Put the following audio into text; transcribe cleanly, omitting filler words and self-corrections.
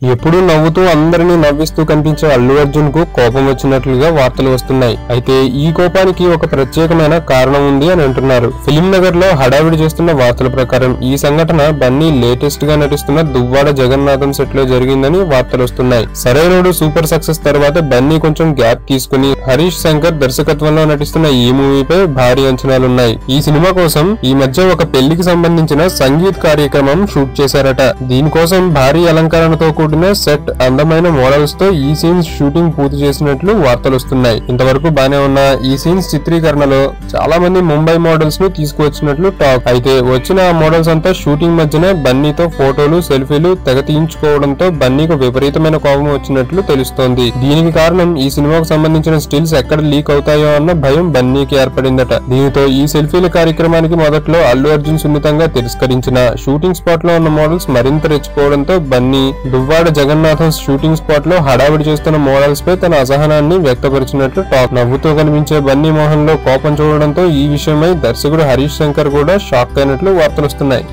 ఎప్పుడూ నవ్వుతూ అందరినీ నవ్విస్తూ కనిపించే అల్లు అర్జున్ కు కోపం వచ్చినట్లుగా వార్తలు వస్తున్నాయి. అయితే ఈ కోపానికి ఒక ప్రత్యేకమైన కారణం ఉంది అని అంటున్నారు. ఫిలిం నగర్ లో హడావిడి చేస్తున్న వార్తల ప్రకారం ఈ సంఘటన బన్నీ లేటెస్ట్ గా నటిస్తున్న దువ్వాడ జగన్నాథం సెట్ లో జరిగిందని వార్తలు వస్తున్నాయి. సరైనోడు సూపర్ సక్సెస్ తర్వాత బన్నీ కొంచెం గ్యాప్ తీసుకుని హరీష్ శంకర్ దర్శకత్వంలో నటిస్తున్న ఈ మూవీపై భారీ అంచనాలున్నాయి. ఈ సినిమా కోసం ఈ మధ్య ఒక పెళ్లికి సంబంధించిన సంగీత్ కార్యక్రమం షూట్ చేశారట. దీనికోసం భారీ అలంకరణతో సెట్ అందమైన మోడల్స్ తో ఈ సీన్స్ షూటింగ్ పూర్తి చేసినట్లు వార్తలు వస్తున్నాయి. ఇంతవరకు బానే ఉన్న ఈ సీన్స్ చిత్రీకరణలో చాలా మంది ముంబై మోడల్స్ ను తీసుకువచ్చినట్లు టాక్. అయితే వచ్చిన ఆ మోడల్స్ అంతా షూటింగ్ మధ్యనే బన్నీతో ఫోటోలు సెల్ఫీలు తెగ తీయించుకోవడంతో బన్నీకి విపరీతమైన కోపం వచ్చినట్లు తెలుస్తోంది. దీనికి కారణం ఈ సినిమాకు సంబంధించిన స్టిల్స్ ఎక్కడ లీక్ అవుతాయో అన్న భయం బన్నీకి ఏర్పడిందట. దీనితో ఈ సెల్ఫీల కార్యక్రమానికి మొదట్లో అల్లు అర్జున్ సున్నితంగా తిరస్కరించిన షూటింగ్ స్పాట్ లో ఉన్న మోడల్స్ మరింత రెచ్చిపోవడంతో బన్నీ దువ్వాడ జగన్నాథం షూటింగ్ స్పాట్ లో హడావిడి చేస్తున్న మోడల్స్ పై తన అసహనాన్ని వ్యక్తపరిచినట్లు టాక్. నవ్వుతూ కనిపించే బన్నీ మోహన్ లో కోపం చూడడంతో ఈ విషయమై దర్శకుడు హరీష్ శంకర్ కూడా షాక్ అయినట్లు వార్తలు వస్తున్నాయి.